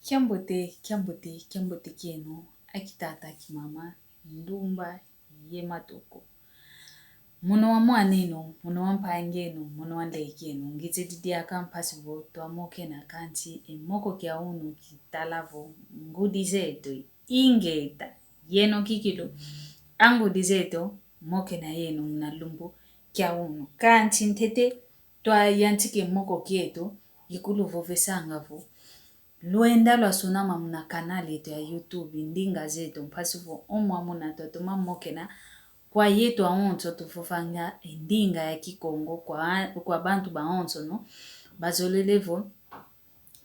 Kiambote kieno, akitata kimama, ndumba, ye matoko. Muno wa mwaneno, muno wa mpangeno, muno wa ndaikeno, ngite didia kampasibo, to amoke na kanti, moko kia unu kitalavo, ngudizeto, ingeta, yeno kikilo, angudizeto, moke na yeno, nalumbu, kia unu. Kanti ntete, toa yantike moko kieto, yikulu vovesangavo. Luenda lwa sonama muna kanali yetu ya YouTube ndinga zetu mpasifu muna totuma mokena kwa yetu aonzo tufufanga ndinga ya Kikongo kwa bantu baonzo no bazolelevo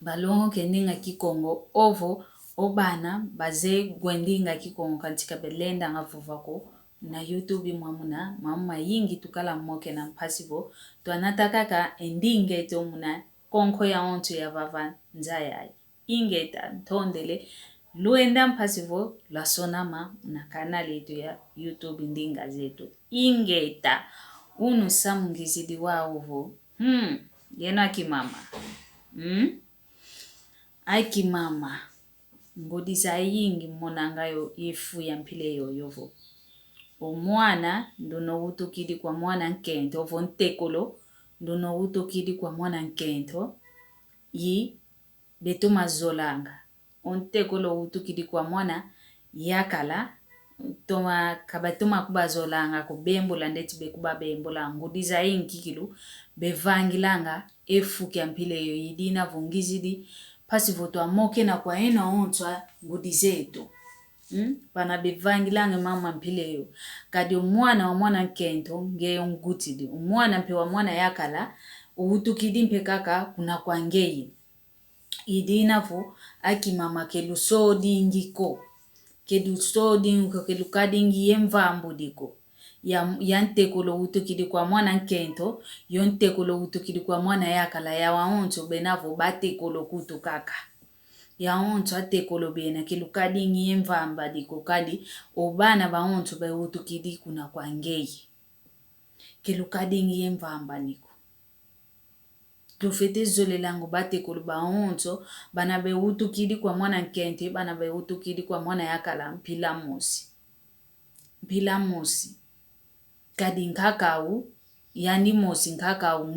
balongo kendinga Kikongo ovo obana baze gwendinga Kikongo kantika belenda ngafufako na YouTube muna mama yingi tukala mokena mpasifu tuanataka ndinga yetu muna konko ya onzo ya vava nzayai ingeta ntondele luenda mpasivo la sonama na kanali yetu ya YouTube ndinga zetu ingeta unu samungizidi wa ovo yeno akimama akimama ngodiza yingi monangayo ifu ya mpile yoyovo omwana ndono utukidi kwa mwana nkento ovo ntekolo ndono utukidi kwa mwana nkento yi beto mazolanga ontekolo utukidi kwa mwana yakala toma kabatoma kubazolanga kubembola ndeti bekuba bembola ngudiza inkikilu bevangilanga efuki ampile yo yidina vungizidi pasivoto amoke na kwa ena ontwa ngudizeto pana bevangilanga mama ampile yo kadi omwana wa mwana nkento ngeyo ngutidi omwana mpe wa mwana yakala utukidi mpe kaka kuna kwa ngeyi idinavo akimama kelu sodingiko kelu sodingiko kelu kadingi yemvambo diko yantekolo utukidi kwa mwana nkento yontekolo utukidi kwa mwana yakala ya waonzo benavo batekolo kutu kaka ya onzo atekolo bena kelu kadingi yemvamba diko kadi obana baonzo be utukidi kuna kwa ngeyi kelu kadingi yemvamba niko tufete zole langu bate kuluba onzo bana be utukidi kwa mwana nkente bana be utukidi kwa mwana yakala mpila mosi kadi nkakau yani mosi nkakau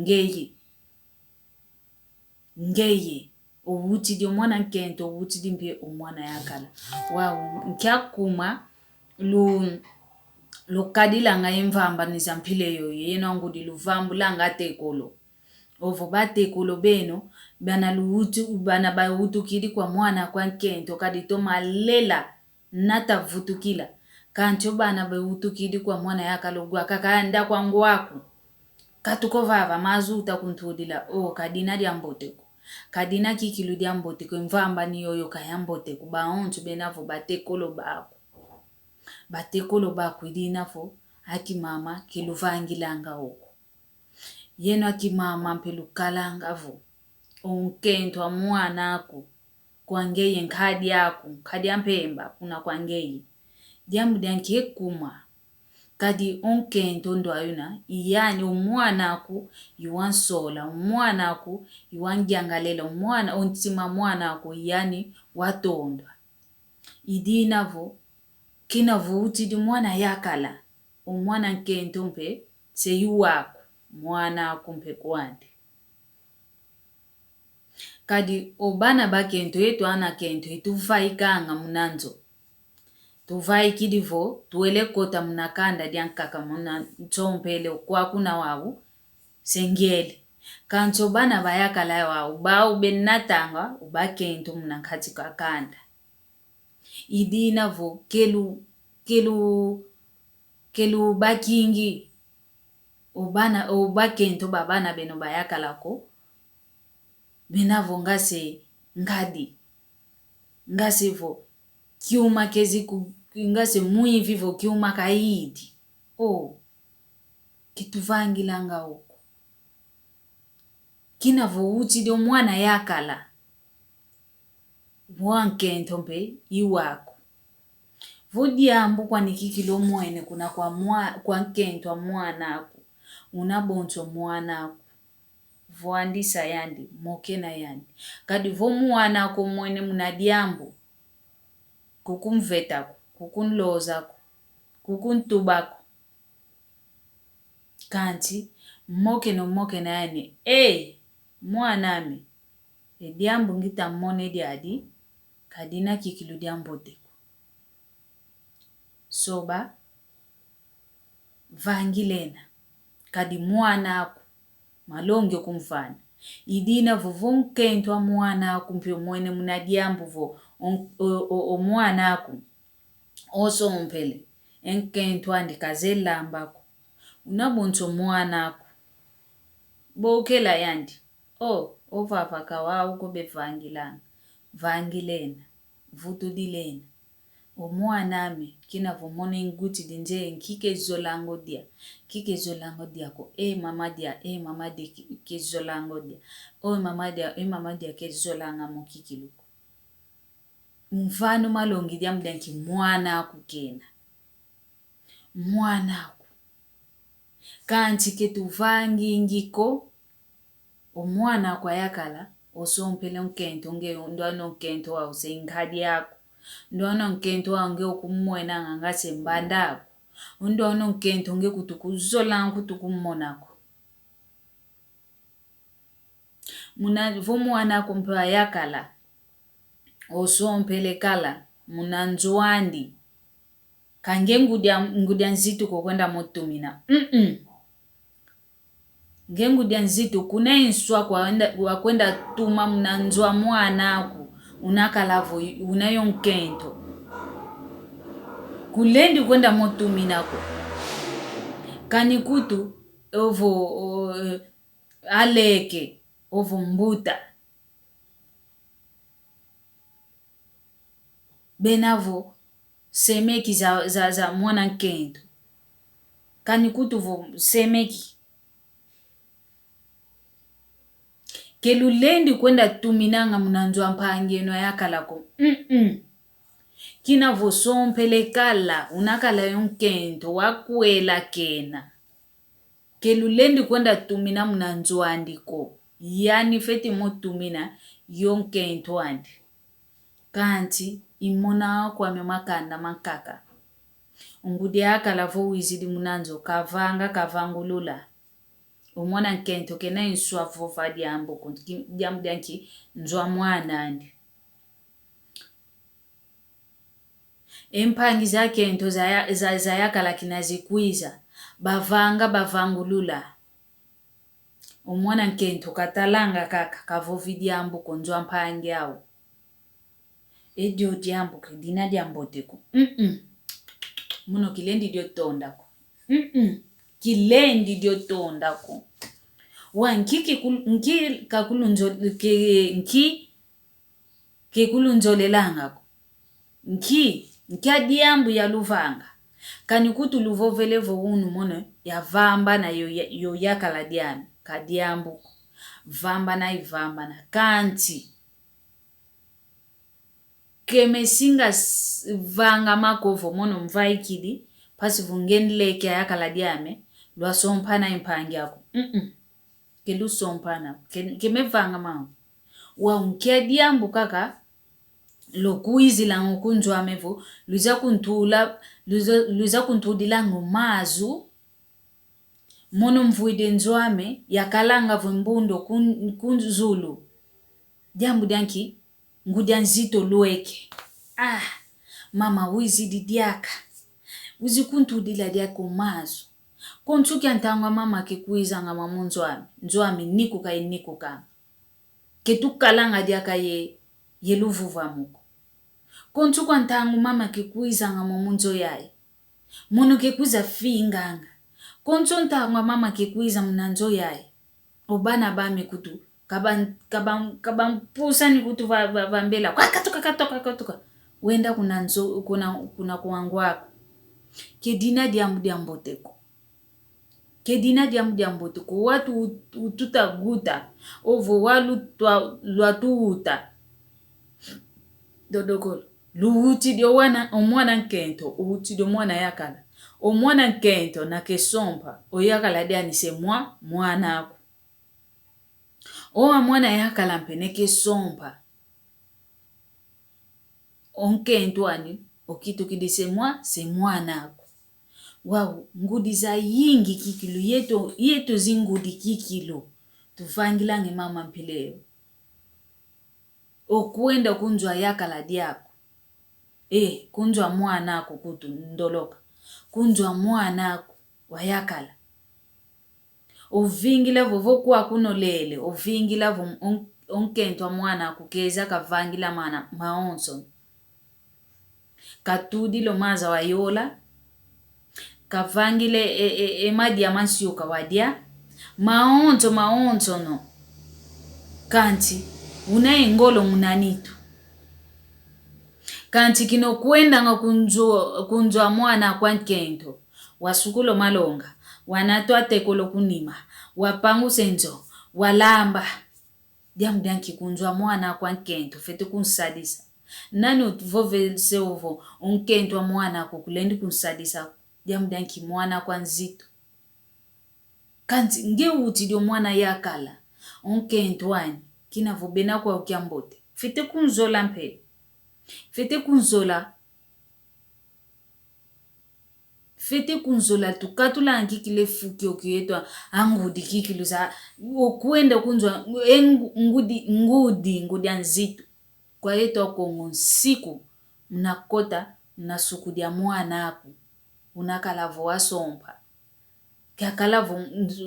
ngeye uwutidi mwana nkente uwutidi mpe mwana yakala nkyakuma lu kadila nga yemvamba nizampile yo yeno ngudi luvambu langa tekolo ovo batekolo beno bana ba utukidi kwa mwana kwa nkento kadi toma lela nata vutukila kancho bana ba utukidi kwa mwana yakalogwa kakanda kwa ngwaku katukovava mazuta kuntudila kadina diamboteko kadina kikilu diamboteko mvamba ni yoyo kayamboteko baonzo benavo batekolo bako idinavo akimama kiluvangilanga oko yeno akimama mpelu kalangavo onkento mwana ako kwa ngeye nkadi yako nkadi yampemba kuna kwa ngeye diambu diankie kuma kadi onkento ndo ayuna iyani omwana ako yuansola omwana ako yuangiangalela omwana ontima mwana ako yani watondwa idinavo kinavo utidi mwana yakala omwana nkento mpe seyuwako mwana kumpe kwande kadi obana bakento yetu ana kento ituvaikanga munanzo tuvaikidivo tuwele kota munakanda diankaka muna nchompele kwa kuna wawu sengele kancho bana bayakala wawu ba ubenatanga ubakento munankati kakanda idinavo kelu bakingi obakento babana beno bayakalako benavo ngasivo kiuma keziku ngase muivivo kiuma kaidi kituvangilanga oko kinavo utidi omwana yakala wankento mpe iwako vodiambu kwa nikikilo mwene kuna kwa nkento mwana ako unaboncho mwana ako voandisa yandi mokena yandi kadi vo mwana ko mwene munadiambu kukumvetako kukunlozako kukuntubako kanti mokena yani mwanami ediambu ngita mone diadi kadina kikilu diambo teko soba vangilena kadi mwana malonge kumfana idina vovonkentwa mwana kumpio mwene munadiambu vo o mwana aku oso mpele enkentwa ndikazelambako unabonso mwana aku bokela yandi ovava kawa ukobe vangilena vutudilena omwanami kina vomone nguti dinje nkike zolango dia ko mama dia ke zolango dia mama dia ke zolanga mokikiluko mfano malongi dia mdanki mwana aku kena mwana aku kanti ketuvangi ngiko omwana kwa yakala osompele nkento ndwano nkento wa usengadi yako ndwano nkento wange okumwena ngangase mbandako ndwano nkento nge kutukuzola kutukumonako vo mwana kumpa yakala osompele kala munanzwandi kange ngudia nzitu kwenda motumina ngengudia nzitu kuna inswa kwa kwenda tuma mnanzwa mwana aku unakalavo unayo nkento kulendi kwenda motuminako kanikutu ovo aleke ovo mbuta benavo semeki za mwana nkento kanikutu vo semeki kelulendi kwenda tuminanga mnanzwa mpangeno yakalako kina vosompele kala unakala yonkento wakwela kena kelulendi kwenda tumina mnanzwa andiko yani feti motumina yonkento andi kanti imona kwa memakanda makaka ngudi akala vo wizidi mnanzo kavangulula omwana nkento kena inswa vofa diambo konti diambo danki nzwa mwana andi empangi za kento za yakala kinazikwiza bavangulula omwana nkento katalanga kaka kavovi diambo konzwa mpangi yao edio diambo kedina diambo teko muno kilendi dio tondako kilendi dio tondako wa nki kekulunzolelangako nki adiambu ya luvanga kanikutu luvovelevo unu mono ya vamba na yo yakala diami kadiambu vamba na kanti kemesinga vanga makovo mono mvaikidi pasi vungenleke yakala diame lwa sompana impangi yako kelu sompana kemevanga mawo wa unkia diambu kaka lokuizi la nkunzwa mevo luza kuntudila ngomazu mono mvuide nzwame yakalanga vumbundo kunzulu diambu danki ngudia nzito lueke mama wizi didiaka wizi kuntudila diako mazu konchuki antangwa mama kekuiza nga mamunzwame nzwame nikuka ketukalanga diaka yeluvuva muko konchuki antangu mama kekuiza nga mamunzo yae mono kekuiza finganga koncho ntangwa mama kekuiza mnanzo yae obana bame kutu kabampusa ni kutu vambela katoka wenda kuna kuangwako kedina diambu teko watu ututaguta ovo walu lwatuuta dodokolo luhuti dio omwana nkento uhuti dio mwana yakala omwana nkento na kesompa oyakala diani se mwana ako Owa mwana yakala mpeneke sompa. Onkento ani okitukidi se mwana ako. Wow, ngudi za yingi kikilu yeto zingudi kikilu. Tufangilange mama mpileo. Okuenda kunjwa yakala diako. Kunjwa mwana ako kutu ndoloka. Kunjwa mwana ako wayakala. Ovingila vovokuwa kuno lele. Ovingila onkento mwana ako keza kavangila maonso. Katudi lo maza wa yola. Kavangile emadi ya mansiyo kawadia. Maonzo no. Kanti, ngolo munanitu. Kanti kino kuenda nga kunjwa mwana kwa nkento. Wasukulo malonga. Wanatoa tekolo kunima. Wapangu senzo. Walamba. Diamdanki kunjwa mwana kwa nkento. Fete kunsadisa. Nani utvove seovo. Unkento wa mwana kukulendi kunsadisa. Diamdanki mwana kwa nzito. Kanti nge utidio mwana yakala. Onkento wani. Kina vubena kwa ukiambote. Fete kunzola mpe. Fete kunzola tukatula ankikile fuki okiyetwa angudi kikilu za okuenda kunzwa ngudi anzitu. Kwa yeto kongo nsiku mnakota mnasukudia mwana aku. Unakalavo wasompa. Kiakalavo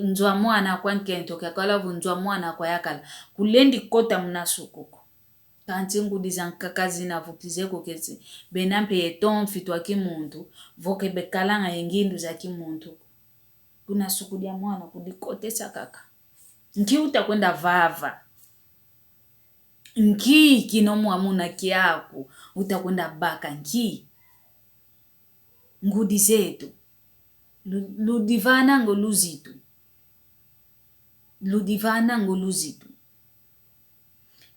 nzwa mwana kwa nkento. Kiakalavo nzwa mwana kwa yakala. Kulendi kota mnasukuko. Kanti ngudi za nkakazi na vukizeko kezi. Benampe yeton fitwa kimuntu. Voke bekalanga yengindu za kimuntu. Kuna sukudia mwana kudikote sakaka. Nki utakwenda vava. Nki kinomu amuna kiaku. Utakwenda baka nki. Ngudi zetu. Ludivana ngo luzitu.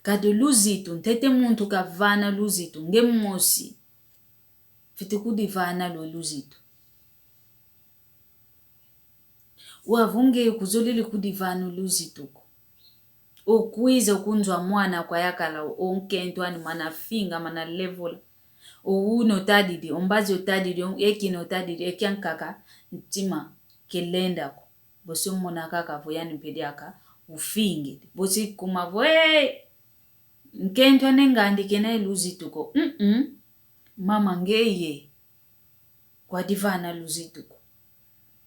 Kade luzitu. Ntete muntu kavana luzitu. Nge mmosi. Fite kudivana lo luzitu. Wavunge kuzolili kudivana luzitu. Okuiza kunjwa mwana kwa yakala. Onkento ani manafinga manalevola. Ouno tadidi. Ombazi otadidi. Ekino tadidi. Ekiankaka. Ntima kelenda ko. Bosi mwana kaka voyani mpediaka. Ufingi. Bosi kumavo. Nkento nengandi kena iluzituko. Mama ngeye. Kwa divana luzituko.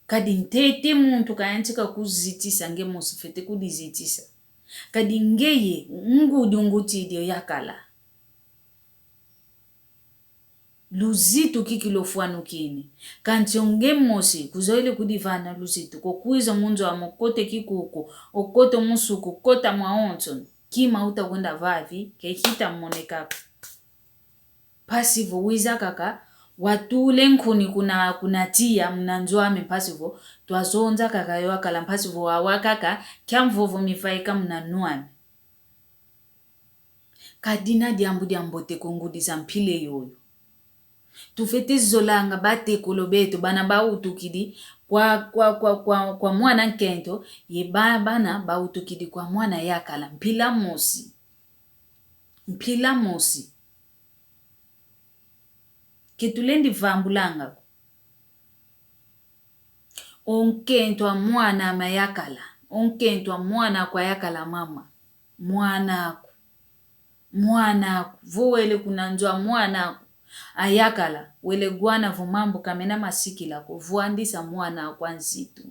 Kadi ntete muntu kayantika kuzitisa. Nge mosifete kudizitisa. Kadi ngeye. Ngudi ngutidio yakala. Luzitu kikilofuanu kini. Kanti onge mosi kuzoile kudivana luzitu. Kukuiza munzo wa mokote kikuku. Okoto musuku. Kota maonson. Kima utakwenda vavi. Kekita monekaka. Pasivo wiza kaka. Watule nkuni kuna tia. Mnanzoame pasivo. Tuazonza kaka wakala. Pasivo wawakaka. Kiamvovo mifaika mnanuame. Kadina diambote kongudi zampile yoyo. Tufete zolanga bate kolobeto bana ba utukidi kwa mwana nkento ye bana ba utukidi kwa mwana yakala mpila mosi ketulendi vambulanga onkento wa mwana mayakala onkento wa mwana kwa yakala mama mwana ako vuwele kunanjwa mwana ako ayakala, wele guana vumambu kamena masiki lako, vuandisa mwana kwa nzitu.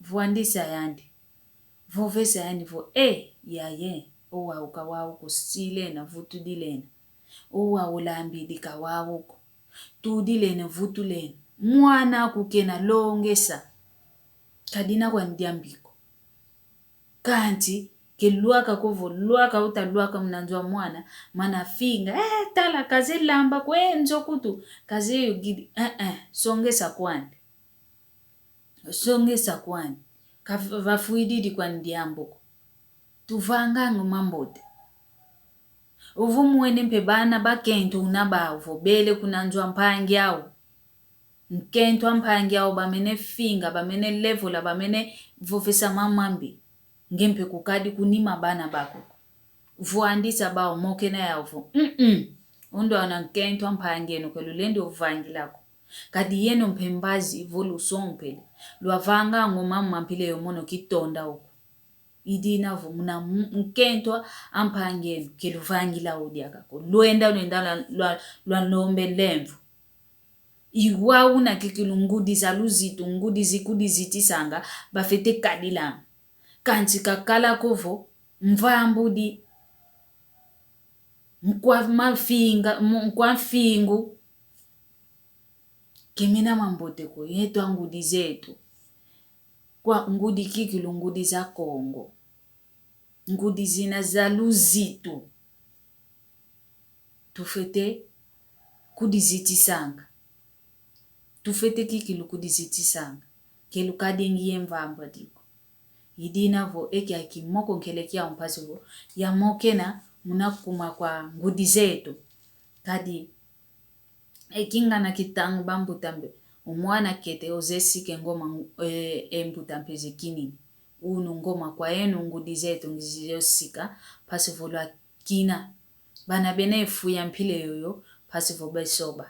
Vuandisa yandi. Vovesa yandi owa ukawa uko silena, vutu dilena. Owa ulambi kawa uko. Tu dilena, vutu lena. Mwana kukena longesa. Kadina kwa ndiambiko. Kanti, ke luaka kovo, luaka uta luaka mnanjwa mwana, manafinga, tala kaze lamba kwe njokutu, kaze yugidi, songesa kwani, vafuididi kwa ndiamboko, tuvangangu mambote. Uvu mwene mpebana bakento unaba uvobele kunanjwa mpangi yao, nkento mpangi yao bamene finga, bamene levola, bamene vofesa mamambi. ngempe kukadi kunima bana bako vuandisa bao mokena yavu undo anankentwa mpangeno kelulende uvangilako kadi yeno mpembazi volusompele luavanga ngoma mampile yomono kitonda uko idina muna mkentwa ampangeno keluvangila udiakako luenda lwa nombe lemvu iwa una kikilungudi za luzitu ngudi zikudi zitisanga bafete kadila kanti kakala kovo mvambudi mkwa fingu kemina mamboteko yetu ngudi zetu kwa ngudi kikilu ngudi za Kongo ngudi zina za luzitu tufete kudizitisanga tufete kikilu kudizitisanga kelu kadingiye mvamba diko idina vo eki akimoko nkelekia mpasi vo ya mokena munakuma kwa ngudi zetu kadi ekinga na kitangu bambutambe umwana kete ozesike ngoma embutampe zikini unu ngoma kwa enu ngudi zetu ngiziyosika pasi vo lwa kina bana bene fuya mpile yoyo pasi vo besoba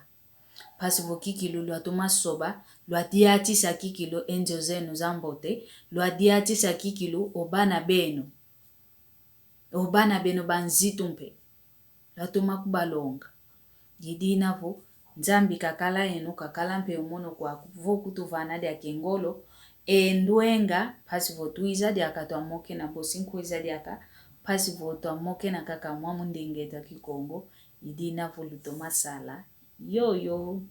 pasi vo kikilu lwa tumasoba lwa diatisa kikilu enjo zenu zambote lwa diatisa kikilu obana beno banzitumpe lwa tumakubalonga didina vo nzambi kakala enu kakala mpe umono kwa vokutu vana dia kengolo endwenga pasi vo tuiza dia katwa moke na bosinku iza dia ka pasi vo to moke na kaka mwamu ndingeta kikongo idina vo lutoma sala yo